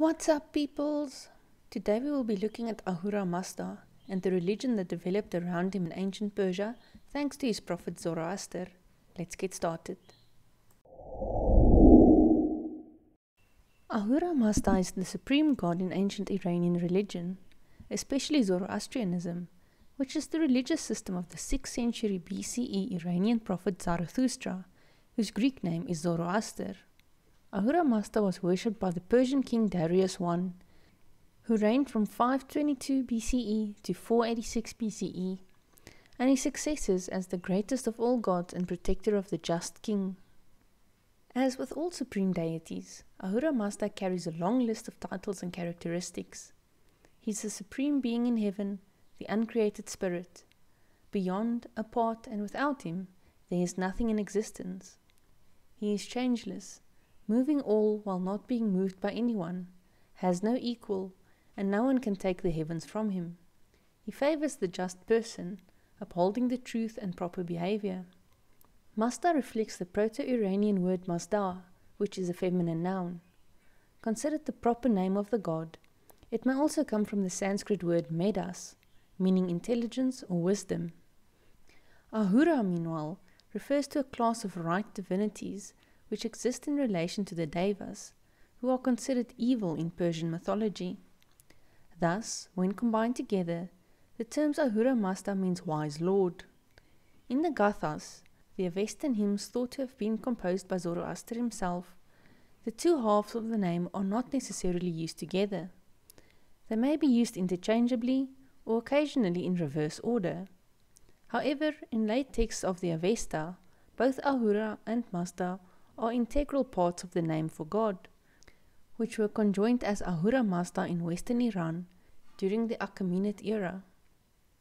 What's up, peoples? Today we will be looking at Ahura Mazda and the religion that developed around him in ancient Persia thanks to his prophet Zoroaster. Let's get started. Ahura Mazda is the supreme god in ancient Iranian religion, especially Zoroastrianism, which is the religious system of the 6th century BCE Iranian prophet Zarathustra, whose Greek name is Zoroaster. Ahura Mazda was worshipped by the Persian king Darius I, who reigned from 522 BCE to 486 BCE, and his successors as the greatest of all gods and protector of the just king. As with all supreme deities, Ahura Mazda carries a long list of titles and characteristics. He is the supreme being in heaven, the uncreated spirit. Beyond, apart, and without him, there is nothing in existence. He is changeless, moving all while not being moved by anyone, has no equal, and no one can take the heavens from him. He favors the just person, upholding the truth and proper behavior. Mazda reflects the Proto-Iranian word Mazda, which is a feminine noun. Considered the proper name of the god, it may also come from the Sanskrit word Medas, meaning intelligence or wisdom. Ahura, meanwhile, refers to a class of right divinities which exist in relation to the Devas, who are considered evil in Persian mythology. Thus, when combined together, the terms Ahura Mazda means wise lord. In the Gathas, the Avestan hymns thought to have been composed by Zoroaster himself, the two halves of the name are not necessarily used together. They may be used interchangeably or occasionally in reverse order. However, in late texts of the Avesta, both Ahura and Mazda are integral parts of the name for God, which were conjoined as Ahura Mazda in western Iran during the Achaemenid era.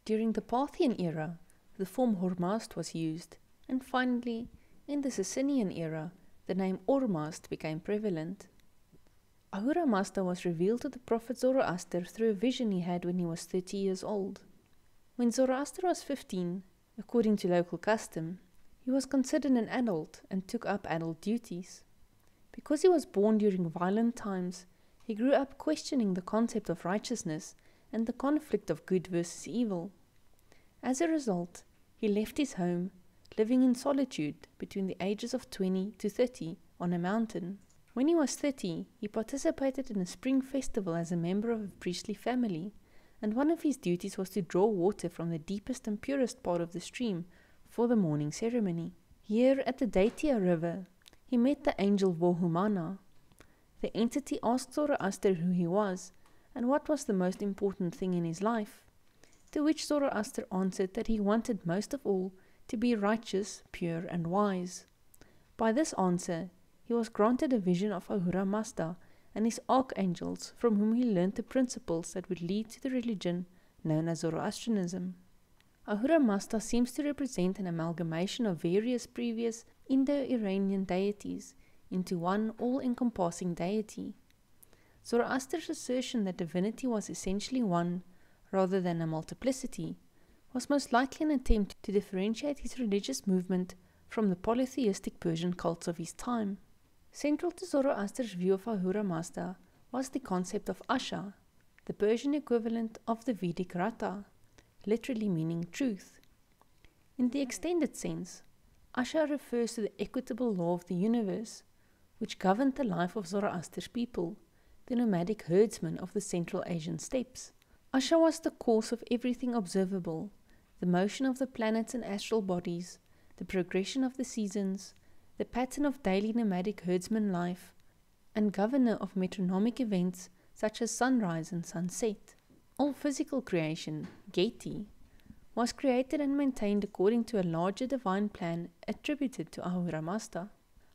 During the Parthian era, the form Hormazd was used, and finally, in the Sasanian era, the name Ormazd became prevalent. Ahura Mazda was revealed to the prophet Zoroaster through a vision he had when he was 30 years old. When Zoroaster was 15, according to local custom, he was considered an adult and took up adult duties. Because he was born during violent times, he grew up questioning the concept of righteousness and the conflict of good versus evil. As a result, he left his home, living in solitude between the ages of 20 to 30 on a mountain. When he was 30, he participated in a spring festival as a member of a priestly family, and one of his duties was to draw water from the deepest and purest part of the stream for the morning ceremony. Here at the Daitya river, he met the angel Vohumana. The entity asked Zoroaster who he was and what was the most important thing in his life, to which Zoroaster answered that he wanted most of all to be righteous, pure, and wise. By this answer, he was granted a vision of Ahura Mazda and his archangels, from whom he learned the principles that would lead to the religion known as Zoroastrianism. Ahura Mazda seems to represent an amalgamation of various previous Indo-Iranian deities into one all-encompassing deity. Zoroaster's assertion that divinity was essentially one, rather than a multiplicity, was most likely an attempt to differentiate his religious movement from the polytheistic Persian cults of his time. Central to Zoroaster's view of Ahura Mazda was the concept of Asha, the Persian equivalent of the Vedic Rata, literally meaning truth. In the extended sense, Asha refers to the equitable law of the universe, which governed the life of Zoroaster's people, the nomadic herdsmen of the Central Asian steppes. Asha was the course of everything observable, the motion of the planets and astral bodies, the progression of the seasons, the pattern of daily nomadic herdsman life, and governor of metronomic events such as sunrise and sunset. All physical creation, Geti, was created and maintained according to a larger divine plan attributed to Ahura Mazda.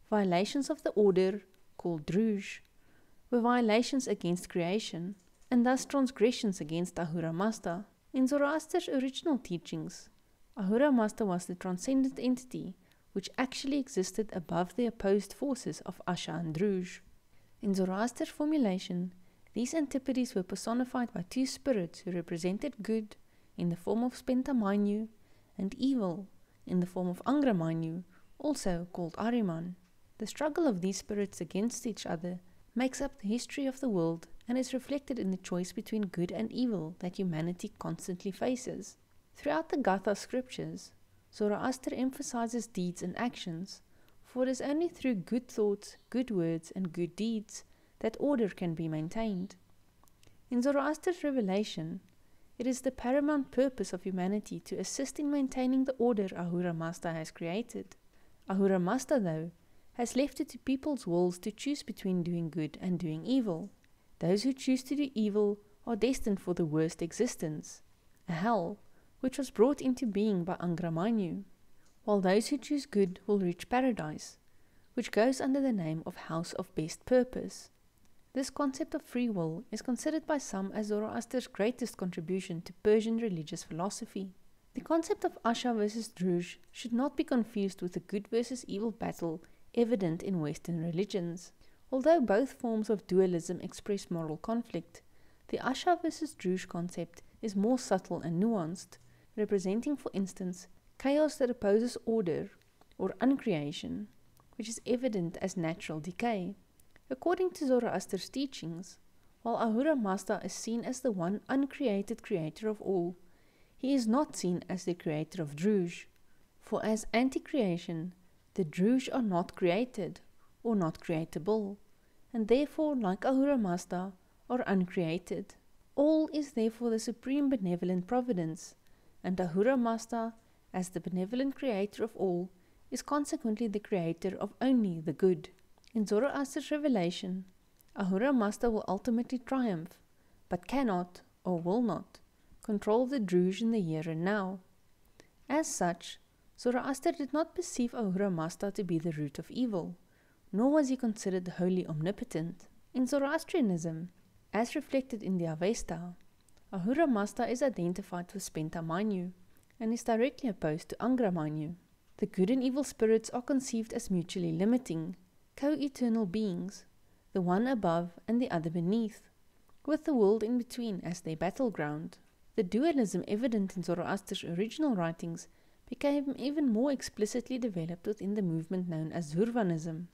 Violations of the order, called Druj, were violations against creation, and thus transgressions against Ahura Mazda. In Zoroaster's original teachings, Ahura Mazda was the transcendent entity which actually existed above the opposed forces of Asha and Druj. In Zoroaster's formulation, these antipodes were personified by two spirits who represented good in the form of Spentamanyu and evil in the form of Angramanyu, also called Ahriman. The struggle of these spirits against each other makes up the history of the world and is reflected in the choice between good and evil that humanity constantly faces. Throughout the Gatha scriptures, Zoroaster emphasizes deeds and actions, for it is only through good thoughts, good words, and good deeds that order can be maintained. In Zoroaster's revelation, it is the paramount purpose of humanity to assist in maintaining the order Ahura Mazda has created. Ahura Mazda, though, has left it to people's wills to choose between doing good and doing evil. Those who choose to do evil are destined for the worst existence, a hell, which was brought into being by Angra Mainyu, while those who choose good will reach paradise, which goes under the name of House of Best Purpose. This concept of free will is considered by some as Zoroaster's greatest contribution to Persian religious philosophy. The concept of Asha versus Druj should not be confused with the good versus evil battle evident in Western religions. Although both forms of dualism express moral conflict, the Asha versus Druj concept is more subtle and nuanced, representing, for instance, chaos that opposes order, or uncreation, which is evident as natural decay. According to Zoroaster's teachings, while Ahura Mazda is seen as the one uncreated creator of all, he is not seen as the creator of Druj, for as anti-creation, the Druj are not created, or not creatable, and therefore, like Ahura Mazda, are uncreated. All is therefore the supreme benevolent providence, and Ahura Mazda, as the benevolent creator of all, is consequently the creator of only the good. In Zoroaster's revelation, Ahura Mazda will ultimately triumph, but cannot, or will not, control the Druj in the here and now. As such, Zoroaster did not perceive Ahura Mazda to be the root of evil, nor was he considered wholly omnipotent. In Zoroastrianism, as reflected in the Avesta, Ahura Mazda is identified with Spenta Mainyu, and is directly opposed to Angra Mainyu. The good and evil spirits are conceived as mutually limiting, co-eternal beings, the one above and the other beneath, with the world in between as their battleground. The dualism evident in Zoroaster's original writings became even more explicitly developed within the movement known as Zurvanism,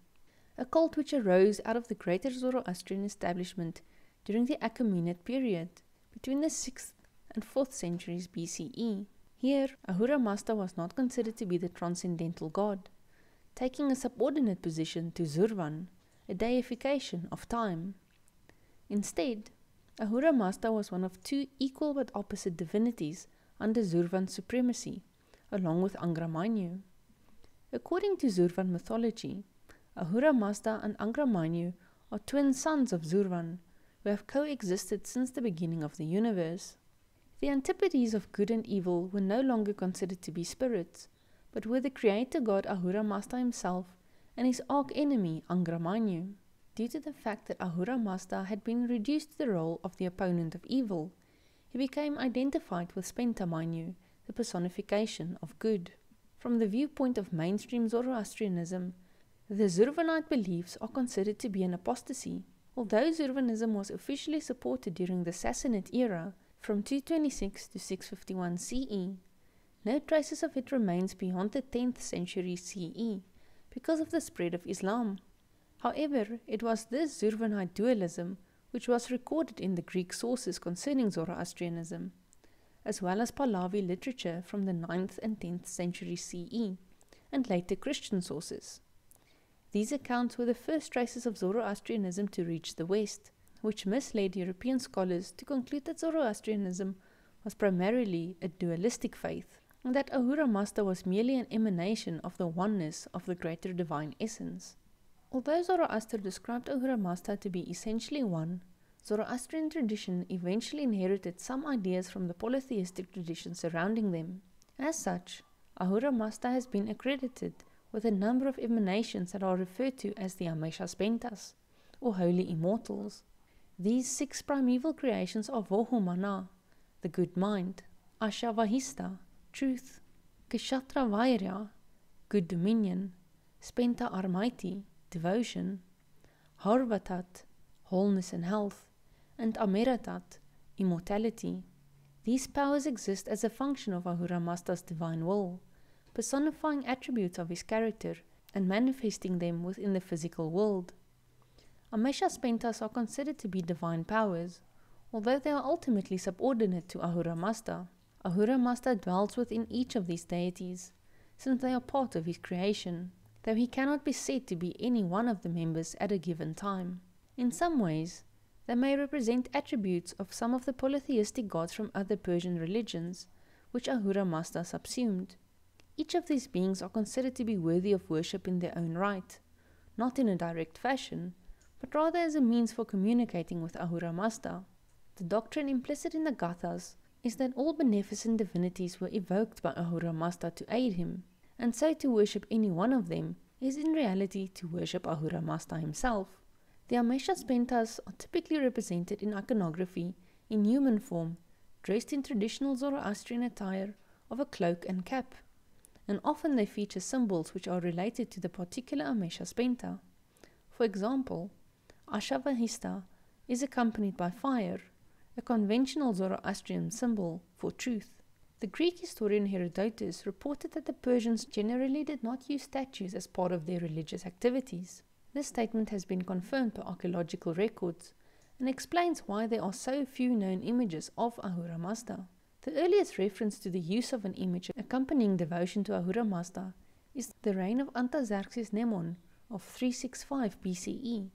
a cult which arose out of the greater Zoroastrian establishment during the Achaemenid period, between the 6th and 4th centuries BCE. Here, Ahura Mazda was not considered to be the transcendental god, taking a subordinate position to Zurvan, a deification of time. Instead, Ahura Mazda was one of two equal but opposite divinities under Zurvan's supremacy, along with Angra Mainyu. According to Zurvan mythology, Ahura Mazda and Angra Mainyu are twin sons of Zurvan, who have coexisted since the beginning of the universe. The antipodes of good and evil were no longer considered to be spirits, but were the creator god Ahura Mazda himself and his arch-enemy Angra Mainyu. Due to the fact that Ahura Mazda had been reduced to the role of the opponent of evil, he became identified with Spenta Mainyu, the personification of good. From the viewpoint of mainstream Zoroastrianism, the Zurvanite beliefs are considered to be an apostasy. Although Zurvanism was officially supported during the Sassanid era, from 226 to 651 CE, no traces of it remains beyond the 10th century CE because of the spread of Islam. However, it was this Zurvanite dualism which was recorded in the Greek sources concerning Zoroastrianism, as well as Pahlavi literature from the 9th and 10th century CE, and later Christian sources. These accounts were the first traces of Zoroastrianism to reach the West, which misled European scholars to conclude that Zoroastrianism was primarily a dualistic faith, and that Ahura Mazda was merely an emanation of the oneness of the greater divine essence. Although Zoroaster described Ahura Mazda to be essentially one, Zoroastrian tradition eventually inherited some ideas from the polytheistic tradition surrounding them. As such, Ahura Mazda has been accredited with a number of emanations that are referred to as the Amesha Spentas, or Holy Immortals. These 6 primeval creations are Vohumana, the good mind, Asha Vahista, truth, Kshatra Vairya, good dominion, Spenta Armaiti, devotion, Harvatat, wholeness and health, and Ameratat, immortality. These powers exist as a function of Ahura Mazda's divine will, personifying attributes of his character and manifesting them within the physical world. Amesha-spentas are considered to be divine powers, although they are ultimately subordinate to Ahura Mazda. Ahura Mazda dwells within each of these deities, since they are part of his creation, though he cannot be said to be any one of the members at a given time. In some ways, they may represent attributes of some of the polytheistic gods from other Persian religions, which Ahura Mazda subsumed. Each of these beings are considered to be worthy of worship in their own right, not in a direct fashion, but rather as a means for communicating with Ahura Mazda. The doctrine implicit in the Gathas is that all beneficent divinities were evoked by Ahura Mazda to aid him, and so to worship any one of them is in reality to worship Ahura Mazda himself. The Amesha-spentas are typically represented in iconography in human form, dressed in traditional Zoroastrian attire of a cloak and cap, and often they feature symbols which are related to the particular Amesha-spenta. For example, Ashavahista is accompanied by fire, a conventional Zoroastrian symbol for truth. The Greek historian Herodotus reported that the Persians generally did not use statues as part of their religious activities. This statement has been confirmed by archaeological records and explains why there are so few known images of Ahura Mazda. The earliest reference to the use of an image accompanying devotion to Ahura Mazda is the reign of Artaxerxes Mnemon of 365 BCE,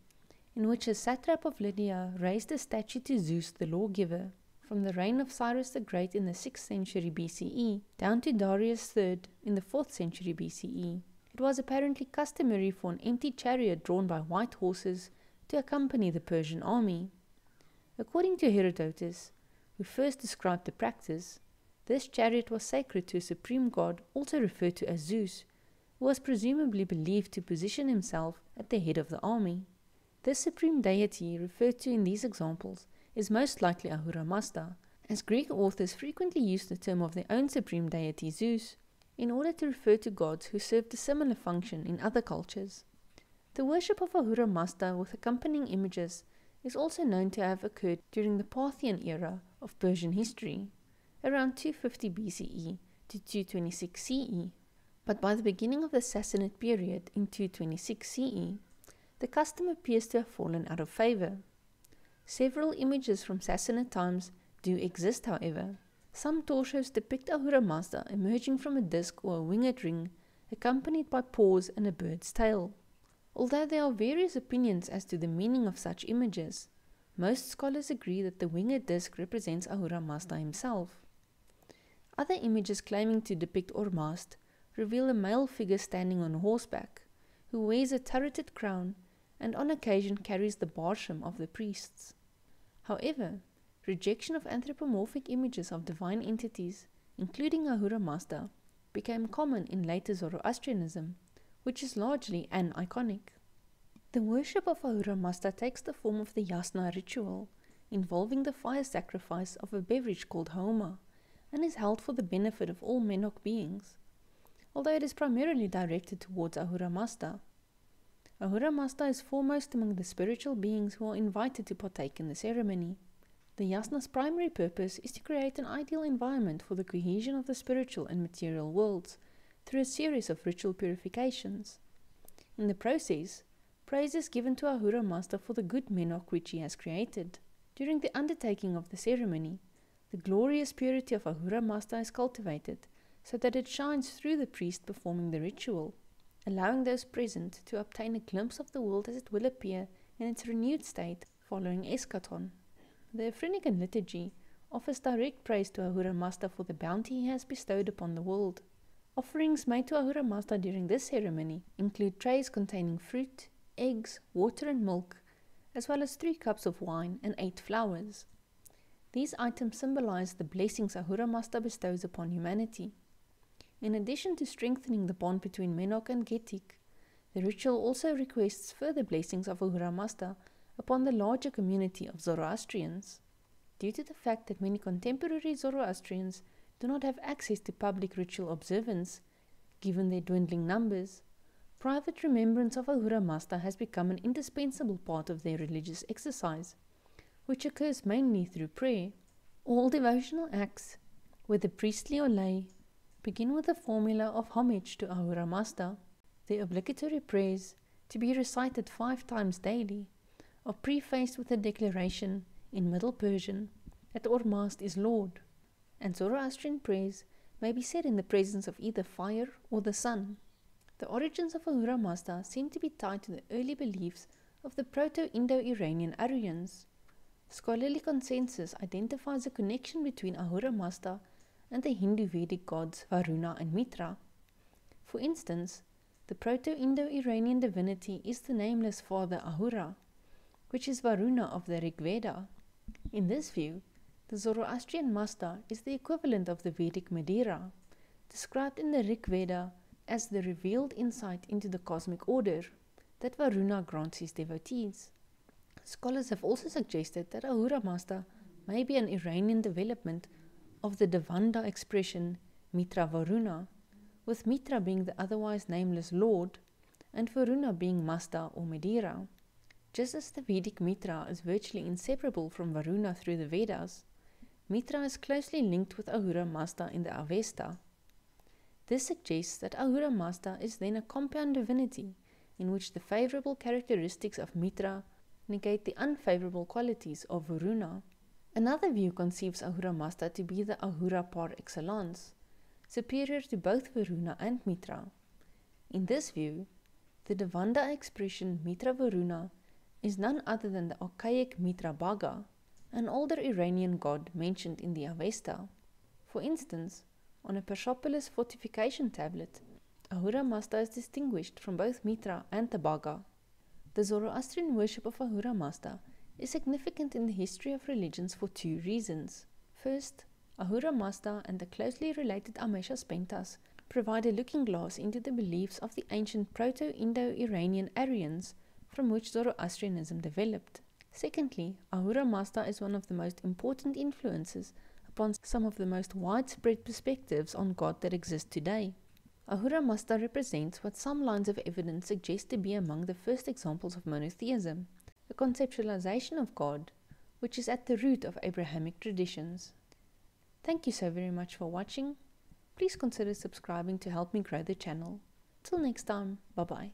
in which a satrap of Lydia raised a statue to Zeus the lawgiver. From the reign of Cyrus the Great in the 6th century BCE down to Darius III in the 4th century BCE, it was apparently customary for an empty chariot drawn by white horses to accompany the Persian army. According to Herodotus, who first described the practice, this chariot was sacred to a supreme god also referred to as Zeus, who was presumably believed to position himself at the head of the army. This supreme deity referred to in these examples is most likely Ahura Mazda, as Greek authors frequently use the term of their own supreme deity Zeus in order to refer to gods who served a similar function in other cultures. The worship of Ahura Mazda with accompanying images is also known to have occurred during the Parthian era of Persian history, around 250 BCE to 226 CE, but by the beginning of the Sassanid period in 226 CE, the custom appears to have fallen out of favor. Several images from Sassanid times do exist, however. Some torsos depict Ahura Mazda emerging from a disc or a winged ring, accompanied by paws and a bird's tail. Although there are various opinions as to the meaning of such images, most scholars agree that the winged disc represents Ahura Mazda himself. Other images claiming to depict Ormazd reveal a male figure standing on horseback, who wears a turreted crown and on occasion carries the barsham of the priests. However, rejection of anthropomorphic images of divine entities, including Ahura Mazda, became common in later Zoroastrianism, which is largely aniconic. The worship of Ahura Mazda takes the form of the yasna ritual, involving the fire sacrifice of a beverage called homa, and is held for the benefit of all Menok beings, although it is primarily directed towards Ahura Mazda. Ahura Mazda is foremost among the spiritual beings who are invited to partake in the ceremony. The yasna's primary purpose is to create an ideal environment for the cohesion of the spiritual and material worlds through a series of ritual purifications. In the process, praise is given to Ahura Mazda for the good Menok which he has created. During the undertaking of the ceremony, the glorious purity of Ahura Mazda is cultivated so that it shines through the priest performing the ritual, allowing those present to obtain a glimpse of the world as it will appear in its renewed state following eschaton. The African liturgy offers direct praise to Ahura Mazda for the bounty he has bestowed upon the world. Offerings made to Ahura Mazda during this ceremony include trays containing fruit, eggs, water and milk, as well as 3 cups of wine and 8 flowers. These items symbolize the blessings Ahura Mazda bestows upon humanity. In addition to strengthening the bond between Menok and Getik, the ritual also requests further blessings of Ahura Mazda upon the larger community of Zoroastrians. Due to the fact that many contemporary Zoroastrians do not have access to public ritual observance, given their dwindling numbers, private remembrance of Ahura Mazda has become an indispensable part of their religious exercise, which occurs mainly through prayer. All devotional acts, whether priestly or lay, begin with a formula of homage to Ahura Mazda. The obligatory prayers, to be recited 5 times daily, are prefaced with a declaration in Middle Persian that Ahura Mazda is Lord, and Zoroastrian prayers may be said in the presence of either fire or the sun. The origins of Ahura Mazda seem to be tied to the early beliefs of the Proto-Indo-Iranian Aryans. Scholarly consensus identifies a connection between Ahura Mazda and the Hindu Vedic gods Varuna and Mitra. For instance, the Proto-Indo-Iranian divinity is the nameless father Ahura, which is Varuna of the Rig Veda. In this view, the Zoroastrian Mazda is the equivalent of the Vedic Madeira, described in the Rig Veda as the revealed insight into the cosmic order that Varuna grants his devotees. Scholars have also suggested that Ahura Mazda may be an Iranian development of the Devanda expression Mitra Varuna, with Mitra being the otherwise nameless Lord and Varuna being Mazda or Madeira. Just as the Vedic Mitra is virtually inseparable from Varuna through the Vedas, Mitra is closely linked with Ahura Mazda in the Avesta. This suggests that Ahura Mazda is then a compound divinity in which the favorable characteristics of Mitra negate the unfavorable qualities of Varuna. Another view conceives Ahura Mazda to be the Ahura par excellence, superior to both Varuna and Mitra. In this view, the Devanda expression Mitra Varuna is none other than the archaic Mitra Bhaga, an older Iranian god mentioned in the Avesta. For instance, on a Persepolis fortification tablet, Ahura Mazda is distinguished from both Mitra and the Bhaga. The Zoroastrian worship of Ahura Mazda is significant in the history of religions for two reasons. First, Ahura Mazda and the closely related Amesha Spentas provide a looking glass into the beliefs of the ancient Proto-Indo-Iranian Aryans from which Zoroastrianism developed. Secondly, Ahura Mazda is one of the most important influences upon some of the most widespread perspectives on God that exist today. Ahura Mazda represents what some lines of evidence suggest to be among the first examples of monotheism, a conceptualization of God which is at the root of Abrahamic traditions. Thank you so very much for watching. Please consider subscribing to help me grow the channel. Till next time, bye bye.